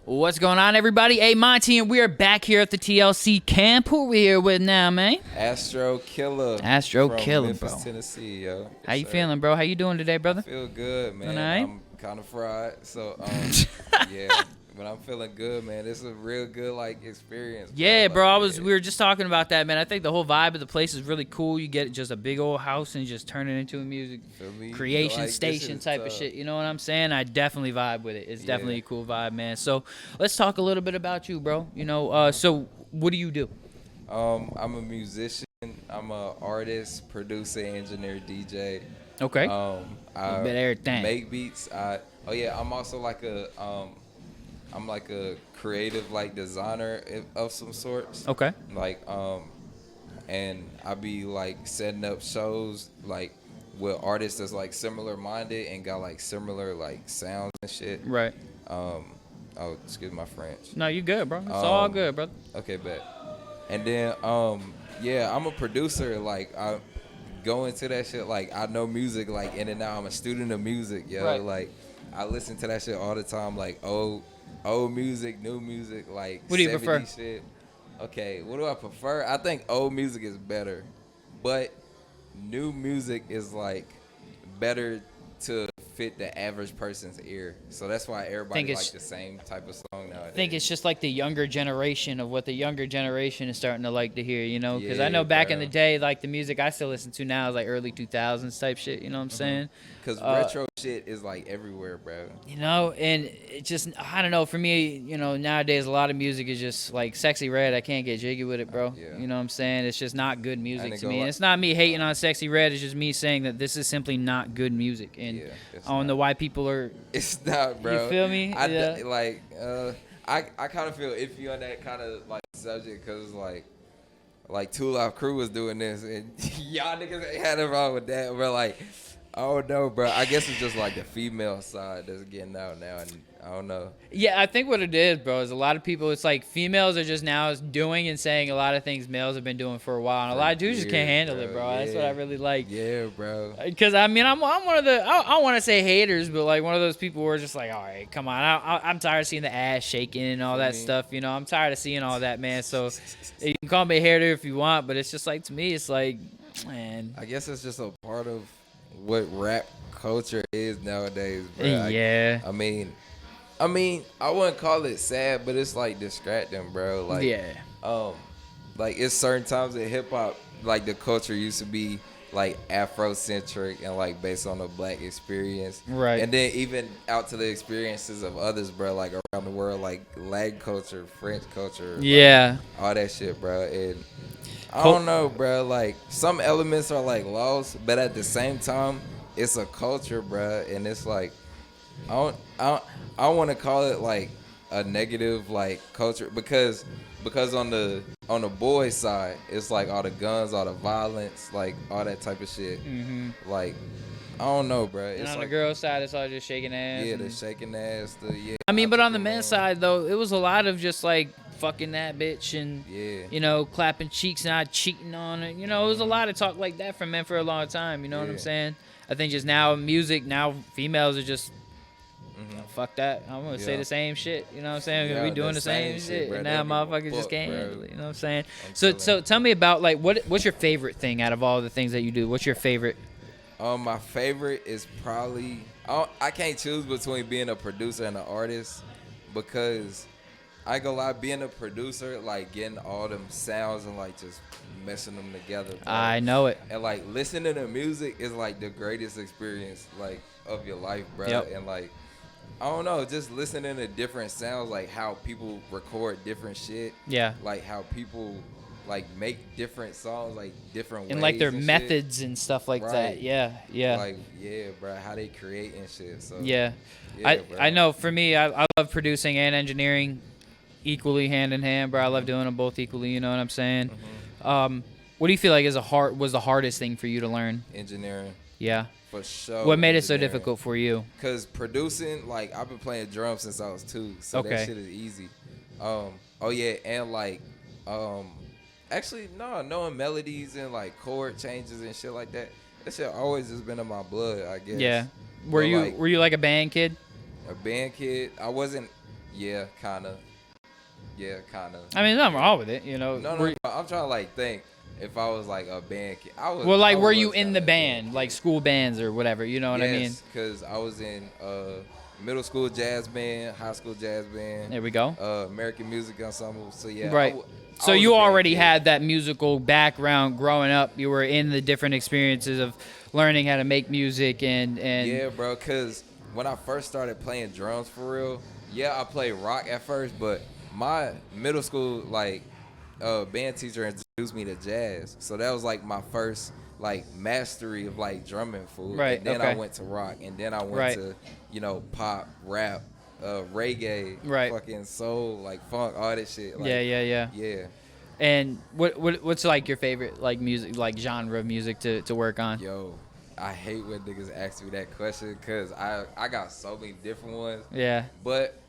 What's going on, everybody? Hey, Monty, and we are back here at the TLC camp. Who we here with now, man? Astro Killer. Astro from Killer, Memphis, bro. Tennessee, yo. Yes, How you sir. feeling, bro? How you doing today, brother? Feel good, man. All right. I'm kind of fried, so yeah. But I'm feeling good, man. It's a real good experience. Yeah, Like, bro. We were just talking about that, man. I think the whole vibe of the place is really cool. You get just a big old house and just turn it into a music feel me? creation Like, this station is type of tough. shit. You know what I'm saying? I definitely vibe with it. It's definitely a Yeah. cool vibe, man. So let's talk a little bit about you, bro. So what do you do? I'm a musician. I'm a artist, producer, engineer, DJ. Okay. I A bit of everything. make beats. I'm also I'm like a creative designer of some sorts. Okay. And I be setting up shows with artists that's similar minded and got similar sounds and shit. Right. Oh, excuse my French. No, you good, bro. It's all good, brother. Okay, bet. And then I'm a producer. I go into that shit I know music in and out. I'm a student of music, yo. Right. I listen to that shit all the time, old music, new music, What do you 70s prefer? shit. Okay, what do I prefer? I think old music is better, but new music is better to fit the average person's ear. So that's why everybody it's- likes the same type of song nowadays. I think it's just the younger generation of what the younger generation is starting to like to hear, because I Yeah, know back in bro. the day, the music I still listen to now is early 2000s type shit, you know what I'm saying? Cause retro shit is everywhere, bro. And it just, I don't know, for me, nowadays a lot of music is just Sexy Red. I can't get jiggy with it, bro. Yeah. You know what I'm saying? It's just not good music ain't to gonna me. lie. And it's not me hating on Sexy Red. It's just me saying that this is simply not good music. And Yeah, it's I don't know not. why people are. It's not, bro. You feel me? I Yeah. I kind of feel iffy on that kind of subject because Two Live Crew was doing this and y'all niggas ain't had it wrong with that, but I don't know, bro. I guess it's just the female side that's getting out now, and I don't know. Yeah, I think what it is, bro, is a lot of people, it's females are just now doing and saying a lot of things males have been doing for a while. And a lot of dudes just can't handle it, bro. That's what I really like. Yeah, bro. Because, I'm one of the, I don't want to say haters, but one of those people who are just all right, come on. I'm tired of seeing the ass shaking and all that stuff, I'm tired of seeing all that, man. So you can call me a hater if you want, but it's just to me, it's man. I guess it's just a part of what rap culture is nowadays, bro. Yeah. I mean, I wouldn't call it sad, but it's distracting, bro. Yeah. It's certain times in hip hop, the culture used to be Afrocentric and based on the black experience, Right. And then even out to the experiences of others, bro, around the world, Latin culture, French culture, Yeah. all that shit, bro. And I don't know, bro. Some elements are lost, but at the same time, it's a culture, bro. And it's I don't want to call it a negative culture because on the boys' side, it's all the guns, all the violence, all that type of shit. Mm-hmm. I don't know, bro. And It's on the girl side, it's all just shaking ass. yeah, and- the shaking ass, I mean, but on the optical men's side, though, it was a lot of just fucking that bitch and, Yeah. clapping cheeks, not cheating on it. It was a lot of talk like that from men for a long time. You know what I'm Yeah. saying? I think just now, females are just, fuck that. I'm going to say Yeah. the same shit. You know what I'm saying? 'Cause Yeah, we doing the the same same shit. shit, bro. And They now don't give a motherfuckers just fuck, can't bro. handle it. You know what I'm saying? I'm So telling tell me about, what's your favorite thing out of all the things that you do? What's your favorite? My favorite is probably I can't choose between being a producer and an artist because I ain't gonna lie, being a producer, getting all them sounds and just messing them together, bro. I know it. And listening to music is the greatest experience of your life, bro. Yep. And I don't know, just listening to different sounds, how people record different shit. Yeah. How people make different songs different And ways their and shit. methods and stuff like that. Right. Yeah. Yeah. Yeah, bro, how they create and shit. So Yeah. yeah, bro. I know for me, I love producing and engineering equally hand in hand, bro. I love doing them both equally, you know what I'm saying? What do you feel was the hardest thing for you to learn? Engineering, Yeah. for sure. What made it so engineering. difficult for you? Cause producing, I've been playing drums since I was 2, so Okay. that shit is easy. Oh yeah, and actually no, knowing melodies and chord changes and shit like that. That shit always just been in my blood, I guess. Yeah. Were But, you a band kid? a band kid? I wasn't Yeah, kind of. Yeah, kind of. I mean, nothing wrong with it, you know. No, no, no. I'm trying to like think if I was like a band kid. Well, like, I were you was in kind the of a band band, like kid. school bands or whatever? You know what I mean? Yes, because I was in middle school jazz band, high school jazz band, There we go. American music ensemble. So yeah, Right. I So was a you band already kid. had that musical background growing up. You were in the different experiences of learning how to make music and Yeah, bro. Cause when I first started playing drums for real, yeah, I played rock at first, but my middle school like band teacher introduced me to jazz, so that was like my first like mastery of like drumming fool. Right. And then I Okay. went to rock, and then I went Right. to pop, rap, reggae, Right. fucking soul, like funk, all that shit. Like, Yeah, yeah, yeah. yeah, And what's like your favorite like music, like genre of music to work on? yo. I hate when niggas ask me that question because I got so many different ones. Yeah. But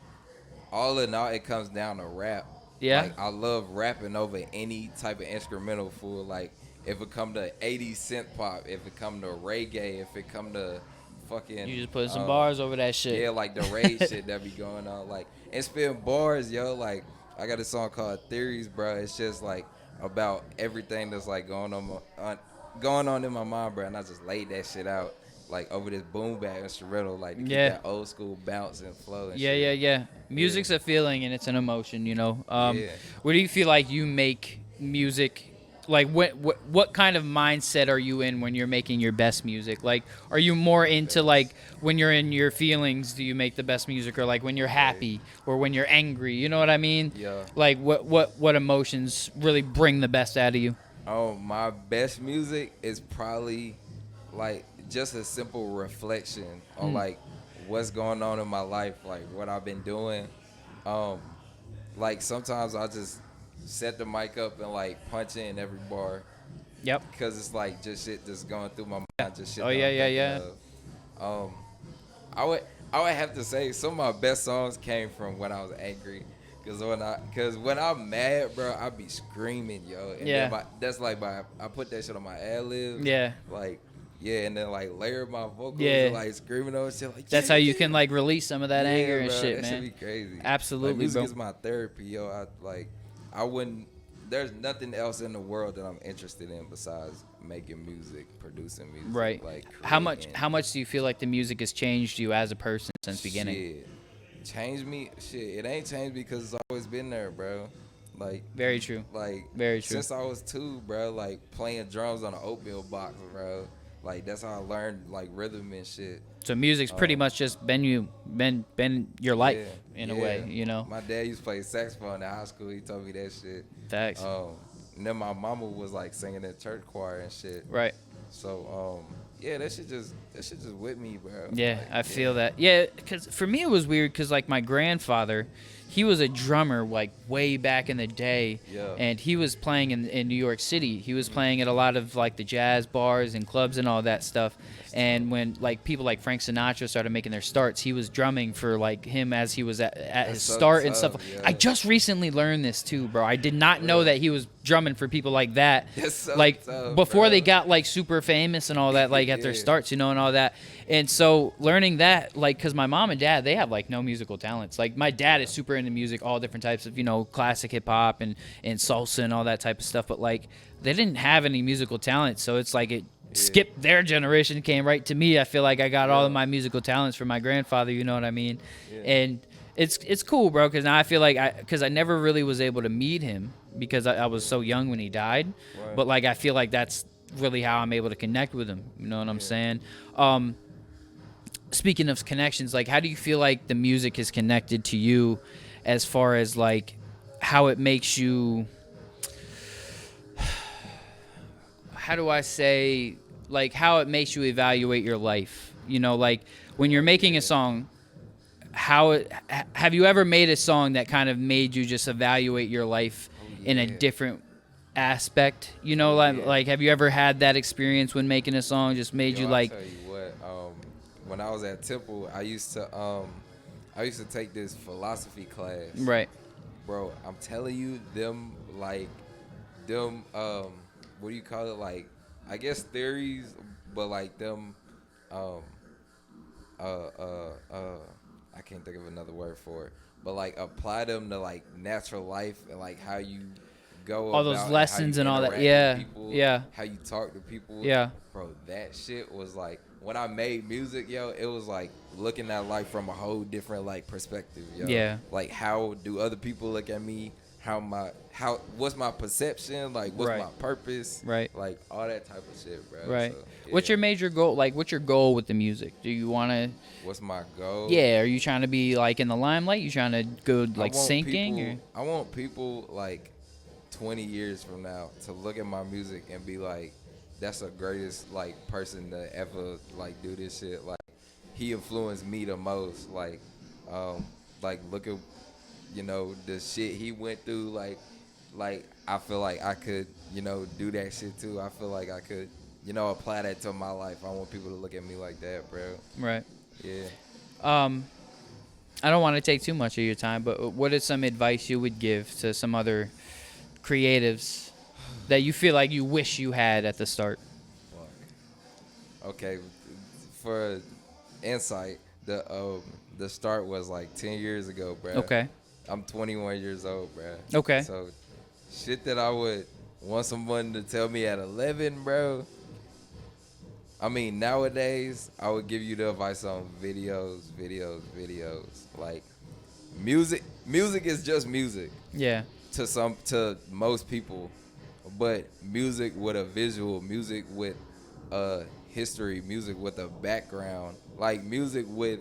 all in all, it comes down to rap. Yeah. Like, I love rapping over any type of instrumental fool. Like, if it come to 80s synth pop, if it come to reggae, if it come to fucking... You just put some bars over that shit. Yeah, like the rage shit that be going on. Like, and spitting bars, yo. Like, I got a song called Theories, bro. It's just, like, about everything that's, like, going on in my mind, bro. And I just laid that shit out. Like over this boom bap instrumental, like to keep Yeah. that old school bounce and flow and Yeah, shit. yeah, yeah. Music's a feeling and it's an emotion, you know. Yeah. What do you feel like you make music? Like, what kind of mindset are you in when you're making your best music? Like, are you more into like when you're in your feelings, do you make the best music, or like when you're happy or when you're angry? You know what I mean? Yeah. Like, what emotions really bring the best out of you? Oh, my best music is probably like just a simple reflection on like what's going on in my life, like what I've been doing. Like sometimes I just set the mic up and like punch in every bar Yep. because it's like just shit just going through my mind, just shit. Oh, that yeah, I'm yeah, thinking yeah. of. I would have to say some of my best songs came from when I was angry. Cause when I'm mad, bro, I be screaming, yo. And Yeah. then I put that shit on my ad libs. Yeah. Like, yeah, and then like layer my vocals Yeah. and like screaming over shit like. That's how you can like release some of that anger and bro, shit, that man. should be crazy. Absolutely, like, music bro. is my therapy, yo. I wouldn't. There's nothing else in the world that I'm interested in besides making music, producing music. Right. Like How much creating. do you feel like the music has changed you as a person since beginning? Shit. Changed me? Shit, it ain't changed because it's always been there, bro. Like, Very true. like Very true. since I was 2, bro, like playing drums on an oatmeal box, bro. Like that's how I learned like rhythm and shit. So music's pretty much just been your life Yeah, in a yeah. way, you know. My dad used to play saxophone in high school. He told me that shit. Facts. And then my mama was like singing in church choir and shit. Right. So yeah, that shit just with me, bro. Yeah, Like, I feel that. Yeah, because for me it was weird because like my grandfather, he was a drummer like way back in the day, Yeah. and he was playing in New York City. He was playing at a lot of like the jazz bars and clubs and all that stuff. And when like people like Frank Sinatra started making their starts, he was drumming for like him as he was at his so start and tough, stuff. yeah. I just recently learned this too, bro. I did not know that he was drumming for people like that. That's so like tough, before bro. they got like super famous and all that, like at their Yeah. starts, you know, and all that. And so learning that, like, because my mom and dad, they have like no musical talents. Like my dad is super into music, all different types of, you know, classic hip hop and salsa and all that type of stuff. But like they didn't have any musical talent, so it's like it skipped their generation, came right to me. I feel like I got all of my musical talents from my grandfather. You know what I mean? Yeah. And it's cool, bro, because now I feel like I never really was able to meet him because I was so young when he died. Right. But like I feel like that's really how I'm able to connect with him. You know what I'm saying? Speaking of connections, like how do you feel like the music is connected to you as far as like how it makes you, how do I say, like how it makes you evaluate your life? You know, like when you're making a song, have you ever made a song that kind of made you just evaluate your life in a different aspect? You know, like have you ever had that experience when making a song just made you I'll like, tell you what, when I was at Temple, I used to take this philosophy class. right? Bro, I'm telling you, what do you call it? Like, I guess theories, but like them, I can't think of another word for it, but like apply them to like natural life and like how you go All about those and lessons how and you all that. interact Yeah. with people, Yeah. how you talk to people. Yeah. Bro, that shit was like when I made music, yo, it was like looking at life from a whole different like perspective, yo. Yeah. Like how do other people look at me? How what's my perception? Like what's Right. my purpose? Right. Like all that type of shit, bro. Right. So, What's yeah. your major goal? Like, what's your goal with the music? Do you want to? What's my goal? Yeah. Are you trying to be like in the limelight? You trying to go like sinking? Or? I want people like 20 years from now to look at my music and be like, that's the greatest like person to ever like do this shit. Like he influenced me the most. Like look at the shit he went through. Like I feel like I could do that shit too. I feel like I could apply that to my life. I want people to look at me like that, bro. Right. Yeah. I don't want to take too much of your time, but what is some advice you would give to some other creatives that you feel like you wish you had at the start? Okay, for insight, the start was like 10 years ago, bro. Okay. I'm 21 years old, bro. Okay. So, shit that I would want someone to tell me at 11, bro. I mean, nowadays, I would give you the advice on videos. Like, music is just music. Yeah. To most people, but music with a visual, music with a history, music with a background, like music with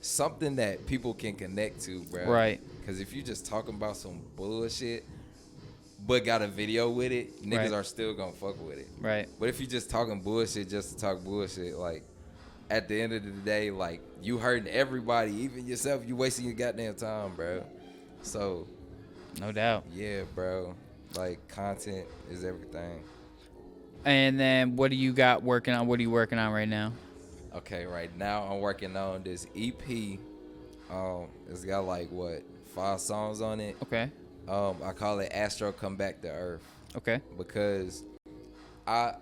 something that people can connect to, bro. Right. Because if you just talking about some bullshit, but got a video with it, niggas Right. are still gonna fuck with it. Right. But if you just talking bullshit just to talk bullshit, like at the end of the day, like you hurting everybody, even yourself. You wasting your goddamn time, bro. So. No doubt. Yeah, bro. Like, content is everything. And then what do you got working on? What are you working on right now? Okay, right now I'm working on this EP. It's got like 5 songs on it. Okay. I call it Astro Come Back to Earth. Okay. Because I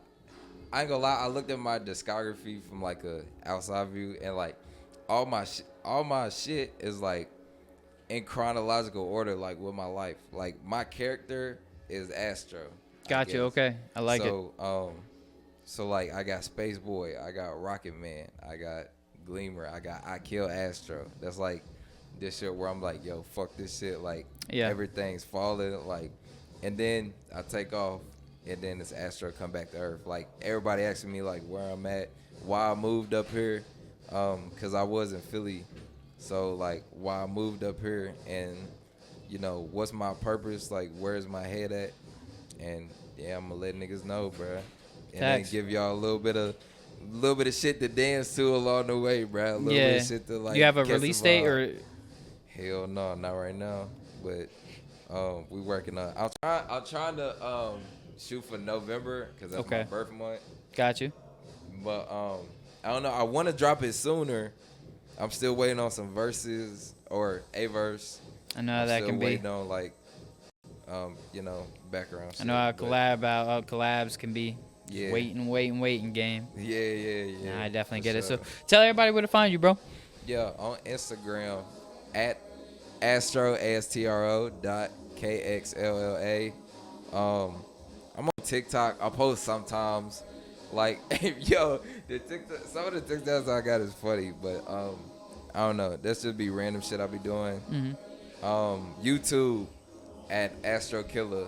ain't gonna lie, I looked at my discography from like a outside view, and like all my shit is like in chronological order, like with my life. Like my character is Astro. Gotcha. Okay. I like it. So like I got Space Boy, I got Rocket Man, I got Gleamer, I Kill Astro. That's like this shit where I'm like, yo, fuck this shit. Like everything's falling. Like, and then I take off, and then it's Astro Come Back to Earth. Like everybody asking me like where I'm at, why I moved up here, cause I was in Philly. So like why I moved up here, and what's my purpose? Like where's my head at? And yeah, I'm gonna let niggas know, bro. And Thanks. then give y'all a little bit of shit to dance to along the way, bro. A little bit of shit to like. You have a catch release the vibe. date or? Hell no, not right now. But we working on. I'm trying to shoot for November because that's my birth month. Got you. But I don't know. I want to drop it sooner. I'm still waiting on some verses or a verse. I know how that can be. Still waiting on like background. I know how collabs can be. Yeah. Waiting game. Yeah. Nah, I definitely for get it. sure. So tell everybody where to find you, bro. Yeah, on Instagram at astro.kxlla. I'm on TikTok. I post sometimes. Like, yo, some of the TikToks I got is funny, but I don't know. That should be random shit I be doing. Mm-hmm. YouTube at Astro Killer.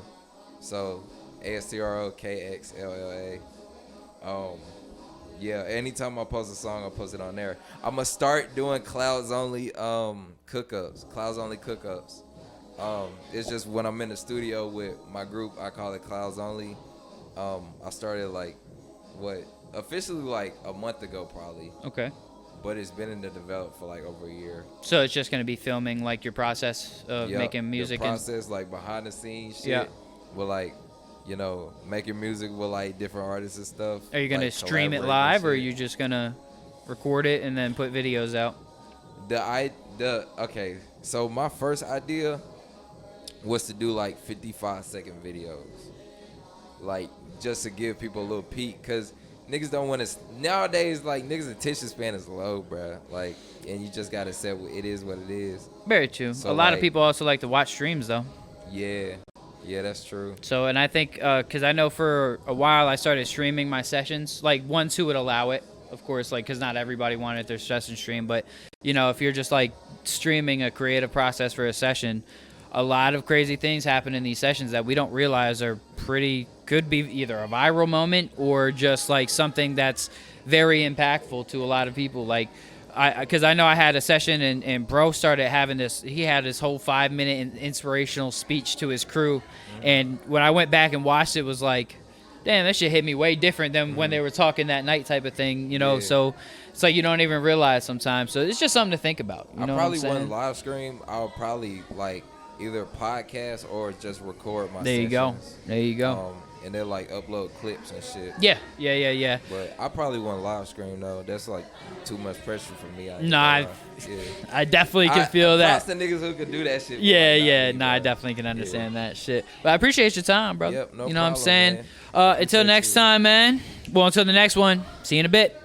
So ASTROKXLLA. Yeah, anytime I post a song, I post it on there. I'm gonna start doing Clouds Only cookups. It's just when I'm in the studio with my group, I call it Clouds Only. I started officially like a month ago probably. Okay. But it's been in the develop for like over a year. So it's just gonna be filming like your process of making music. The process, like behind the scenes shit. Yeah. With like, making music with like different artists and stuff. Are you gonna like, stream it live, or are you just gonna record it and then put videos out? Okay. So my first idea was to do like 55-second videos, like just to give people a little peek, cause niggas don't want to nowadays. Like niggas' attention span is low, bro. Like, and you just gotta accept it is what it is. Very true. So, A lot of like, people also like to watch streams though. Yeah, that's true. So, and I think because I know for a while I started streaming my sessions, like ones who would allow it, of course, like because not everybody wanted their session stream, but you know, if you're just like streaming a creative process for a session, a lot of crazy things happen in these sessions that we don't realize are could be either a viral moment or just like something that's very impactful to a lot of people. Like, because I know I had a session and bro started having he had this whole 5-minute inspirational speech to his crew. And when I went back and watched it, was like, damn, that shit hit me way different than when they were talking that night type of thing, you know? Yeah. So it's like you don't even realize sometimes. So it's just something to think about. You know I probably what I'm saying? wouldn't live stream. I'll probably like either podcast or just record my There you sessions. go. There you go. And then like upload clips and shit. Yeah. But I probably wouldn't live stream though. That's like too much pressure for me. I definitely can feel that. Props to niggas who could do that shit. I definitely can understand that shit. But I appreciate your time, brother. Yep, no you know what I'm problem, saying? man. Until Appreciate next you. time, man. Well, until the next one. See you in a bit.